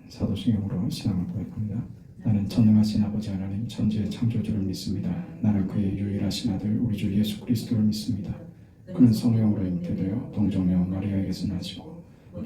사도신경으로 신앙을 고백합니다. 나는 전능하신 아버지 하나님 천지의 창조주를 믿습니다. 나는 그의 유일하신 아들 우리 주 예수 그리스도를 믿습니다. 그는 성령으로 잉태되어 동정녀 마리아에게서 나시고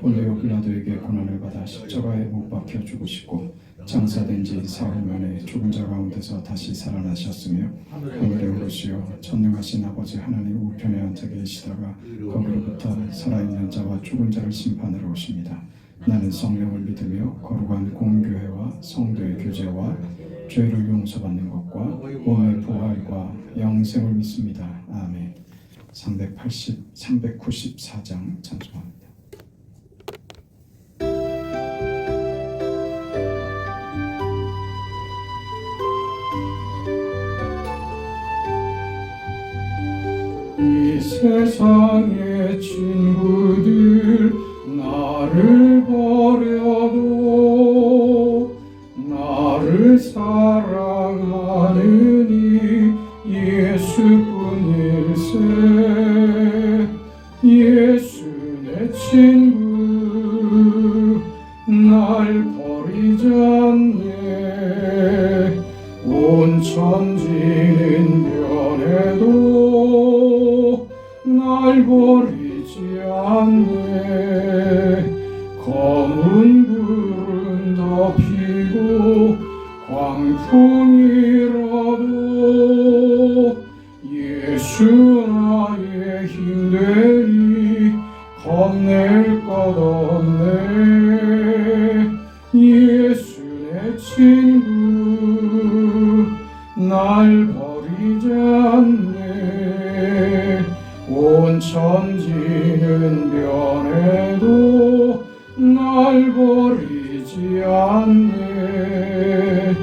본디오 빌라도에게 고난을 받아 십자가에 못 박혀 죽으시고 장사된 지 사흘 만에 죽은 자 가운데서 다시 살아나셨으며 하늘에 오르시어 전능하신 아버지 하나님 우편에 앉아 계시다가 거기로부터 살아있는 자와 죽은 자를 심판하러 오십니다. 나는 성령을 믿으며 거룩한 공교회와 성도의 교제와 죄를 용서받는 것과 몸의 부활과 영생을 믿습니다. 아멘. 394장 찬송합니다. 이 세상의 친구들 나를 버려도 나를 사랑하느니 예수뿐일세. 예수 내 친구 날 버리지 않네. 온 천지는 변해도 날 버리지 않네. 검은 불은 덮이고 광풍이라도 예수 나의 힘되니 겁낼 것 없네. 예수 내 친구 날 버리지 않네. 온 천지는 변해도 날 버리지 않네.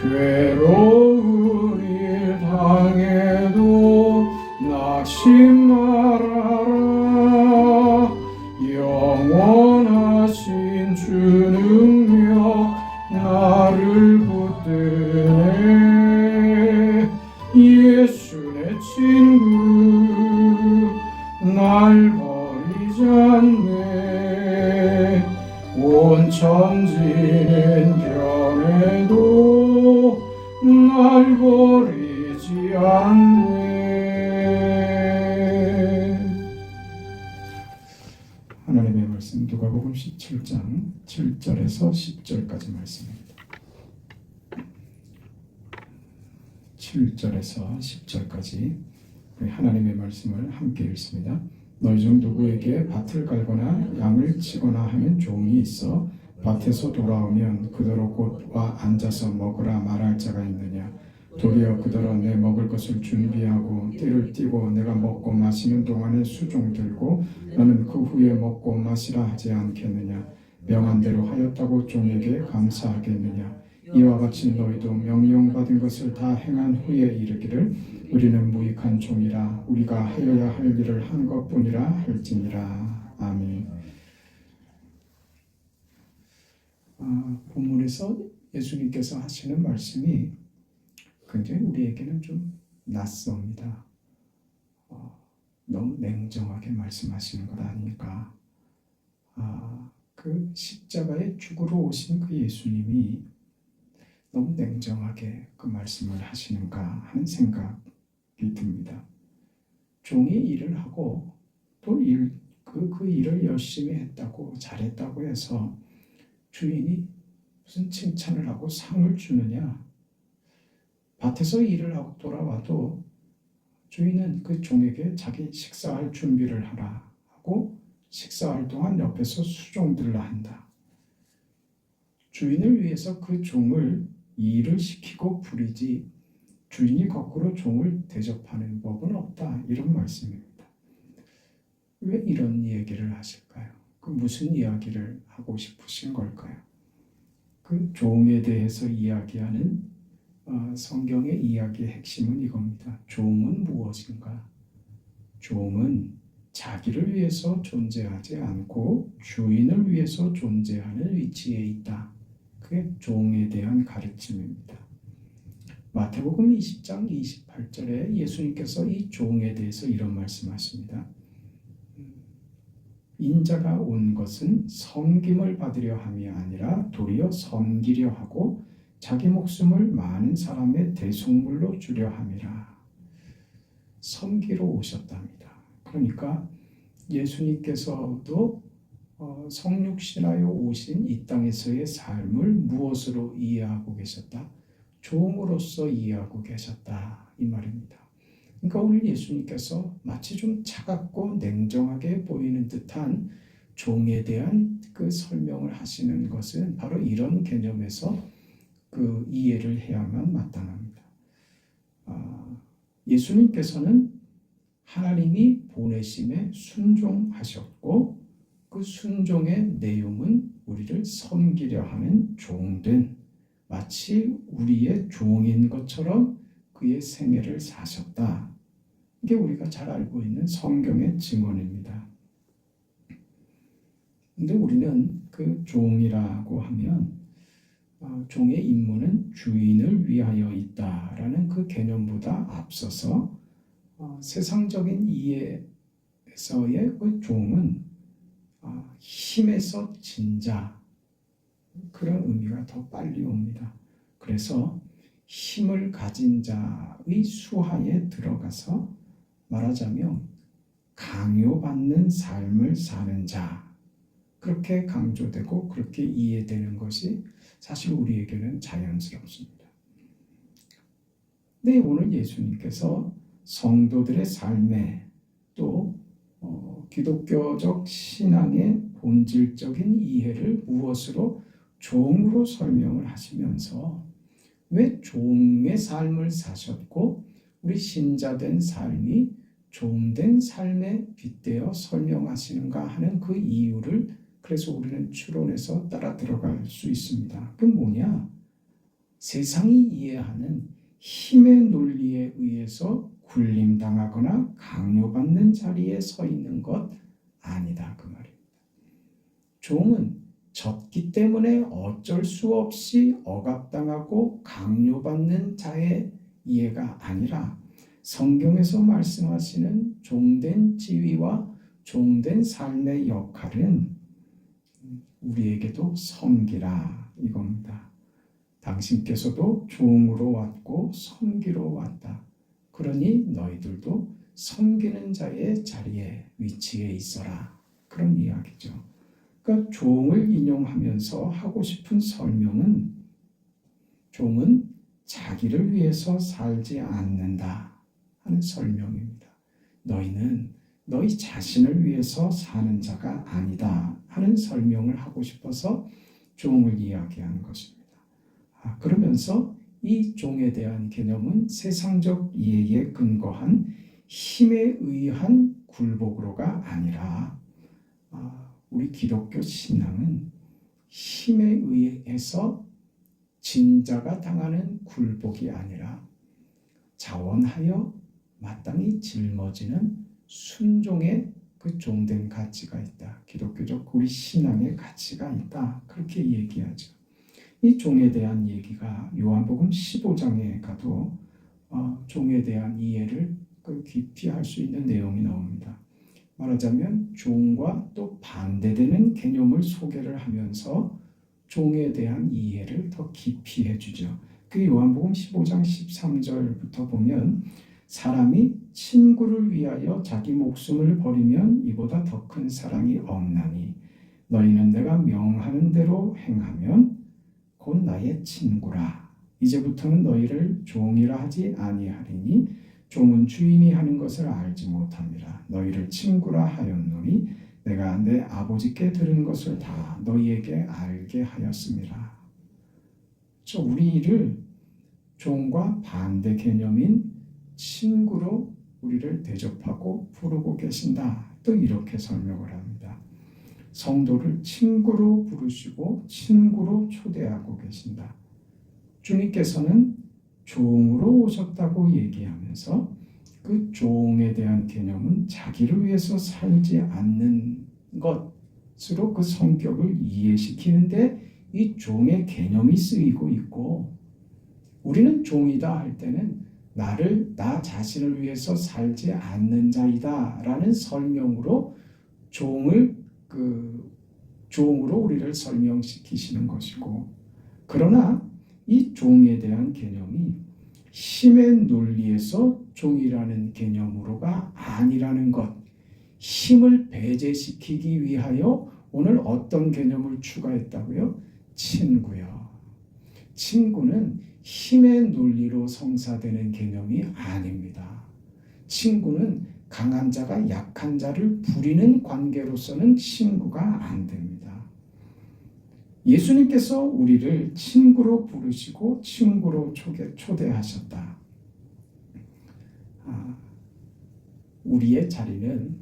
괴로운 일 당해도 낙심 말아라. 영원하신 주 능력 나를 붙드네. 예수 내 친구 날 버리지 않네. 온 천지는 변해도 날 버리지 않네. 하나님의 말씀 누가복음 17장 7절에서 10절까지 말씀입니다. 7절에서 10절까지 하나님의 말씀을 함께 읽습니다. 너희 중 누구에게 밭을 갈거나 양을 치거나 하는 종이 있어 밭에서 돌아오면 그대로 곧 와 앉아서 먹으라 말할 자가 있느냐? 도리어 그대로 내 먹을 것을 준비하고 띠를 띠고 내가 먹고 마시는 동안에 수종 들고 너는 그 후에 먹고 마시라 하지 않겠느냐? 명한 대로 하였다고 종에게 감사하겠느냐? 이와 같이 너희도 명령받은 것을 다 행한 후에 이르기를 우리는 무익한 종이라 우리가 하여야 할 일을 한 것뿐이라 할지니라. 아멘. 본문에서 예수님께서 하시는 말씀이 굉장히 우리에게는 좀 낯섭니다. 너무 냉정하게 말씀하시는 것 아닙니까? 그 십자가에 죽으러 오신 그 예수님이 너무 냉정하게 그 말씀을 하시는가 하는 생각이 듭니다. 종이 일을 하고 또 그 일을 열심히 했다고 잘했다고 해서 주인이 무슨 칭찬을 하고 상을 주느냐? 밭에서 일을 하고 돌아와도 주인은 그 종에게 자기 식사할 준비를 하라 하고 식사할 동안 옆에서 수종들라 한다. 주인을 위해서 그 종을 일을 시키고 부리지 주인이 거꾸로 종을 대접하는 법은 없다. 이런 말씀입니다. 왜 이런 얘기를 하실까요? 그 무슨 이야기를 하고 싶으신 걸까요? 그 종에 대해서 이야기하는 성경의 이야기의 핵심은 이겁니다. 종은 무엇인가? 종은 자기를 위해서 존재하지 않고 주인을 위해서 존재하는 위치에 있다. 그게 종에 대한 가르침입니다. 마태복음 20장 28절에 예수님께서 이 종에 대해서 이런 말씀하십니다. 인자가 온 것은 섬김을 받으려 함이 아니라 도리어 섬기려 하고 자기 목숨을 많은 사람의 대속물로 주려 함이라. 섬기러 오셨답니다. 그러니까 예수님께서도 성육신하여 오신 이 땅에서의 삶을 무엇으로 이해하고 계셨다? 종으로서 이해하고 계셨다, 이 말입니다. 그러니까 오늘 예수님께서 마치 좀 차갑고 냉정하게 보이는 듯한 종에 대한 그 설명을 하시는 것은 바로 이런 개념에서 그 이해를 해야만 마땅합니다. 예수님께서는 하나님이 보내심에 순종하셨고 그 순종의 내용은 우리를 섬기려 하는 종된, 마치 우리의 종인 것처럼 그의 생애를 사셨다. 이게 우리가 잘 알고 있는 성경의 증언입니다. 근데 우리는 그 종이라고 하면 종의 임무는 주인을 위하여 있다라는 그 개념보다 앞서서 세상적인 이해에서의 그 종은 힘에서 진자, 그런 의미가 더 빨리 옵니다. 그래서 힘을 가진 자의 수하에 들어가서 말하자면 강요받는 삶을 사는 자, 그렇게 강조되고 그렇게 이해되는 것이 사실 우리에게는 자연스럽습니다. 근데 오늘 예수님께서 성도들의 삶에 또 기독교적 신앙의 본질적인 이해를 무엇으로 종으로 설명을 하시면서 왜 종의 삶을 사셨고 우리 신자된 삶이 종된 삶에 빗대어 설명하시는가 하는 그 이유를 그래서 우리는 추론해서 따라 들어갈 수 있습니다. 그 뭐냐? 세상이 이해하는 힘의 논리에 의해서 굴림당하거나 강요받는 자리에 서 있는 것 아니다, 그 말입니다. 종은 졌기 때문에 어쩔 수 없이 억압당하고 강요받는 자의 이해가 아니라 성경에서 말씀하시는 종된 지위와 종된 삶의 역할은 우리에게도 섬기라, 이겁니다. 당신께서도 종으로 왔고 섬기러 왔다. 그러니 너희들도 섬기는 자의 자리에 위치해 있어라. 그런 이야기죠. 그러니까 종을 인용하면서 하고 싶은 설명은 종은 자기를 위해서 살지 않는다 하는 설명입니다. 너희는 너희 자신을 위해서 사는 자가 아니다 하는 설명을 하고 싶어서 종을 이야기하는 것입니다. 그러면서 이 종에 대한 개념은 세상적 이해에 근거한 힘에 의한 굴복으로가 아니라 우리 기독교 신앙은 힘에 의해서 진자가 당하는 굴복이 아니라 자원하여 마땅히 짊어지는 순종의 그 종된 가치가 있다. 기독교적 우리 신앙의 가치가 있다. 그렇게 얘기하죠. 이 종에 대한 얘기가 요한복음 15장에 가도 종에 대한 이해를 깊이 할 수 있는 내용이 나옵니다. 말하자면 종과 또 반대되는 개념을 소개를 하면서 종에 대한 이해를 더 깊이 해주죠. 그 요한복음 15장 13절부터 보면 사람이 친구를 위하여 자기 목숨을 버리면 이보다 더 큰 사랑이 없나니 너희는 내가 명하는 대로 행하면 곧 나의 친구라. 이제부터는 너희를 종이라 하지 아니하리니 종은 주인이 하는 것을 알지 못함이라. 너희를 친구라 하였노니 내가 내 아버지께 들은 것을 다 너희에게 알게 하였음이라. 우리를 종과 반대 개념인 친구로 우리를 대접하고 부르고 계신다. 또 이렇게 설명을 합니다. 성도를 친구로 부르시고 친구로 초대하고 계신다. 주님께서는 종으로 오셨다고 얘기하면서 그 종에 대한 개념은 자기를 위해서 살지 않는 것으로 그 성격을 이해시키는데 이 종의 개념이 쓰이고 있고, 우리는 종이다 할 때는 나 자신을 위해서 살지 않는 자이다 라는 설명으로 종을 그 종으로 우리를 설명시키시는 것이고, 그러나 이 종에 대한 개념이 힘의 논리에서 종이라는 개념으로가 아니라는 것, 힘을 배제시키기 위하여 오늘 어떤 개념을 추가했다고요? 친구요. 친구는 힘의 논리로 성사되는 개념이 아닙니다. 친구는 강한 자가 약한 자를 부리는 관계로서는 친구가 안 됩니다. 예수님께서 우리를 친구로 부르시고 친구로 초대하셨다. 우리의 자리는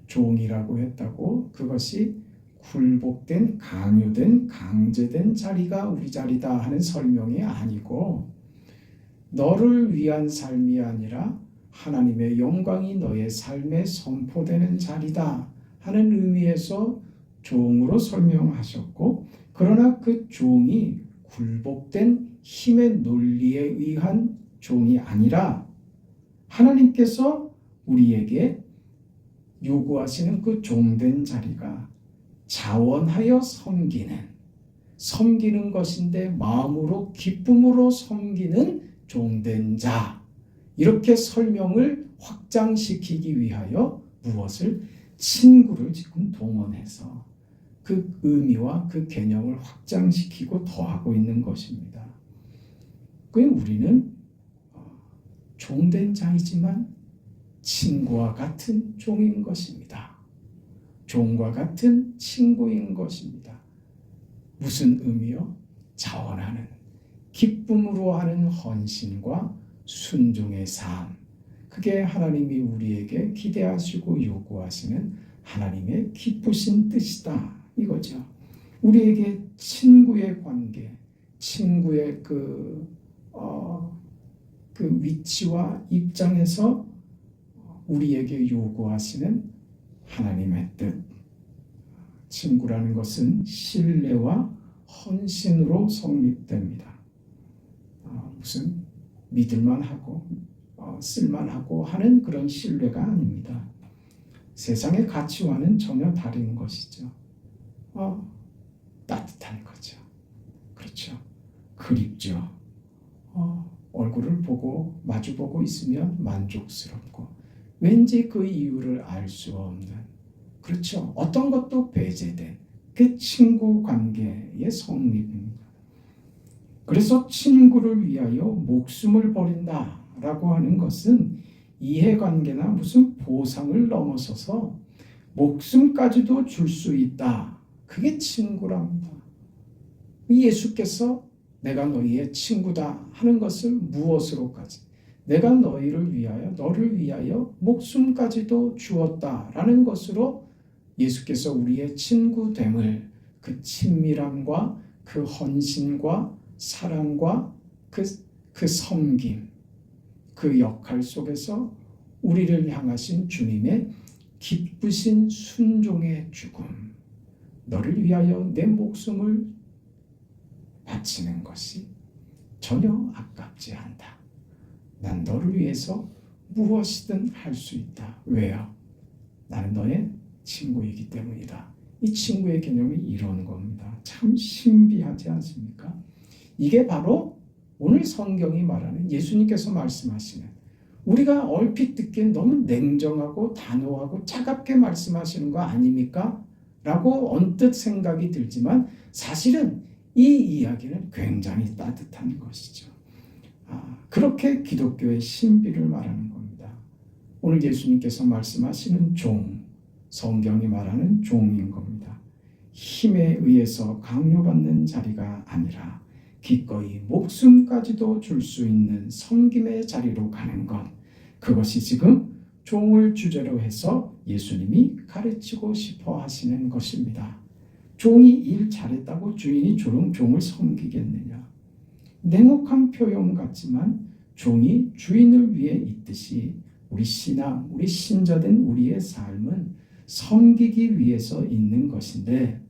종이라고 했다고 그것이 굴복된, 강요된, 강제된 자리가 우리 자리다 하는 설명이 아니고, 너를 위한 삶이 아니라 하나님의 영광이 너의 삶에 선포되는 자리다 하는 의미에서 종으로 설명하셨고, 그러나 그 종이 굴복된 힘의 논리에 의한 종이 아니라 하나님께서 우리에게 요구하시는 그 종된 자리가 자원하여 섬기는 것인데 마음으로 기쁨으로 섬기는 종된 자, 이렇게 설명을 확장시키기 위하여 무엇을? 친구를 지금 동원해서 그 의미와 그 개념을 확장시키고 더하고 있는 것입니다. 우리는 종된 자이지만 친구와 같은 종인 것입니다. 종과 같은 친구인 것입니다. 무슨 의미요? 자원하는, 기쁨으로 하는 헌신과 순종의 삶, 그게 하나님이 우리에게 기대하시고 요구하시는 하나님의 기쁘신 뜻이다 이거죠. 우리에게 친구의 관계, 친구의 그 위치와 입장에서 우리에게 요구하시는 하나님의 뜻. 친구라는 것은 신뢰와 헌신으로 성립됩니다. 무슨 믿을만 하고 쓸만하고 하는 그런 신뢰가 아닙니다. 세상의 가치와는 전혀 다른 것이죠. 따뜻한 거죠. 그렇죠. 그립죠. 얼굴을 보고 마주보고 있으면 만족스럽고, 왠지 그 이유를 알 수 없는, 그렇죠. 어떤 것도 배제된 그 친구 관계의 성립입니다. 그래서 친구를 위하여 목숨을 버린다라고 하는 것은 이해관계나 무슨 보상을 넘어서서 목숨까지도 줄 수 있다. 그게 친구랍니다. 예수께서 내가 너희의 친구다 하는 것을 무엇으로까지? 내가 너를 위하여 목숨까지도 주었다라는 것으로 예수께서 우리의 친구됨을, 그 친밀함과 그 헌신과 사랑과 그 섬김, 그 역할 속에서 우리를 향하신 주님의 기쁘신 순종의 죽음, 너를 위하여 내 목숨을 바치는 것이 전혀 아깝지 않다. 난 너를 위해서 무엇이든 할 수 있다. 왜요? 나는 너의 친구이기 때문이다. 이 친구의 개념이 이런 겁니다. 참 신비하지 않습니까? 이게 바로 오늘 성경이 말하는, 예수님께서 말씀하시는, 우리가 얼핏 듣기엔 너무 냉정하고 단호하고 차갑게 말씀하시는 거 아닙니까? 라고 언뜻 생각이 들지만 사실은 이 이야기는 굉장히 따뜻한 것이죠. 그렇게 기독교의 신비를 말하는 겁니다. 오늘 예수님께서 말씀하시는 종, 성경이 말하는 종인 겁니다. 힘에 의해서 강요받는 자리가 아니라 기꺼이 목숨까지도 줄 수 있는 섬김의 자리로 가는 것, 그것이 지금 종을 주제로 해서 예수님이 가르치고 싶어 하시는 것입니다. 종이 일 잘했다고 주인이 종을 섬기겠느냐? 냉혹한 표현 같지만 종이 주인을 위해 있듯이 우리 신앙, 우리 신자된 우리의 삶은 섬기기 위해서 있는 것인데,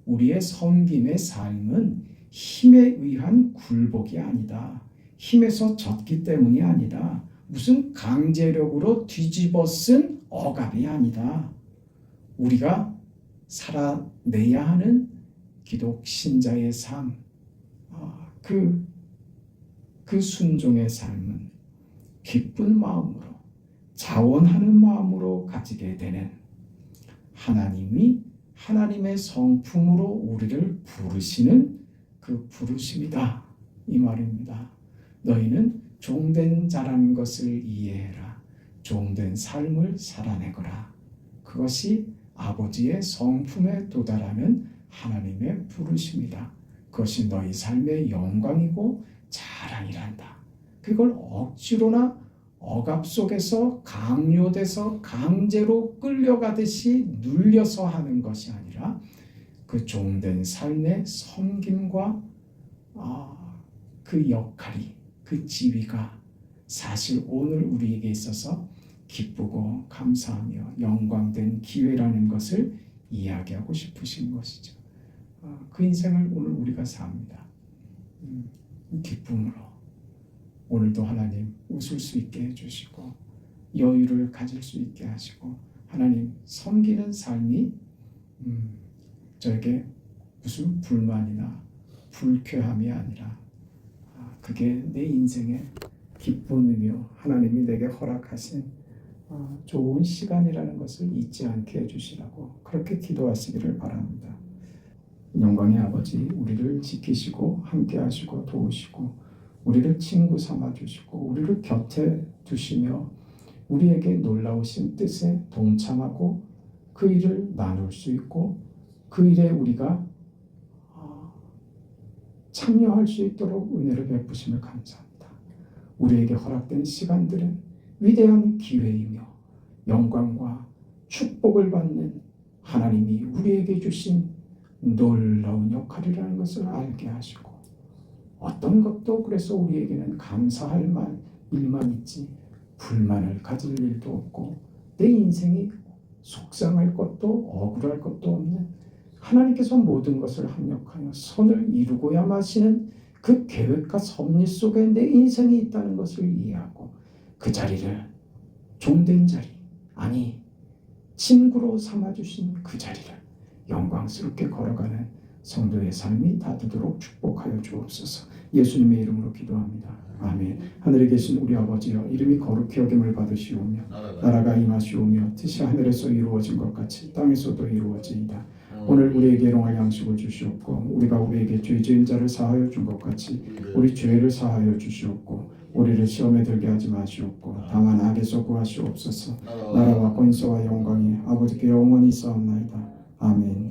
우리의 섬김의 삶은 힘에 의한 굴복이 아니다. 힘에서 졌기 때문이 아니다. 무슨 강제력으로 뒤집어 쓴 억압이 아니다. 우리가 살아내야 하는 기독 신자의 삶, 그 순종의 삶은 기쁜 마음으로, 자원하는 마음으로 가지게 되는, 하나님이 하나님의 성품으로 우리를 부르시는 그 부르심이다, 이 말입니다. 너희는 종된 자라는 것을 이해해라. 종된 삶을 살아내거라. 그것이 아버지의 성품에 도달하는 하나님의 부르심이다. 그것이 너희 삶의 영광이고 자랑이란다. 그걸 억지로나 억압 속에서 강요돼서 강제로 끌려가듯이 눌려서 하는 것이 아니라 그 종된 삶의 섬김과 그 역할이, 그 지위가 사실 오늘 우리에게 있어서 기쁘고 감사하며 영광된 기회라는 것을 이야기하고 싶으신 것이죠. 그 인생을 오늘 우리가 삽니다. 기쁨으로 오늘도 하나님 웃을 수 있게 해주시고 여유를 가질 수 있게 하시고 하나님 섬기는 삶이 저에게 무슨 불만이나 불쾌함이 아니라 그게 내 인생의 기쁨이며 하나님이 내게 허락하신 좋은 시간이라는 것을 잊지 않게 해주시라고 그렇게 기도하시기를 바랍니다. 영광의 아버지, 우리를 지키시고 함께 하시고 도우시고 우리를 친구 삼아 주시고 우리를 곁에 두시며 우리에게 놀라우신 뜻에 동참하고 그 일을 나눌 수 있고 그 일에 우리가 참여할 수 있도록 은혜를 베푸심을 감사합니다. 우리에게 허락된 시간들은 위대한 기회이며 영광과 축복을 받는 하나님이 우리에게 주신 놀라운 역할이라는 것을 알게 하시고 어떤 것도 그래서 우리에게는 감사할 일만 있지 불만을 가질 일도 없고 내 인생이 속상할 것도 억울할 것도 없는 하나님께서 모든 것을 합력하여 선을 이루고야 마시는 그 계획과 섭리 속에 내 인생이 있다는 것을 이해하고 그 자리를 종된 자리, 아니 친구로 삼아주신 그 자리를 영광스럽게 걸어가는 성도의 삶이 다 되도록 축복하여 주옵소서. 예수님의 이름으로 기도합니다. 아멘. 하늘에 계신 우리 아버지여, 이름이 거룩히 여김을 받으시오며 나라가 임하시오며 뜻이 하늘에서 이루어진 것 같이 땅에서도 이루어지이다. 오늘 우리에게 일용할 양식을 주시옵고 우리가 우리에게 죄 지은 자를 사하여 준 것 같이 우리 죄를 사하여 주시옵고 우리를 시험에 들게 하지 마시옵고 다만 악에서 구하시옵소서. 나라와 권세와 영광이 아버지께 영원히 있사옵나이다. 아멘.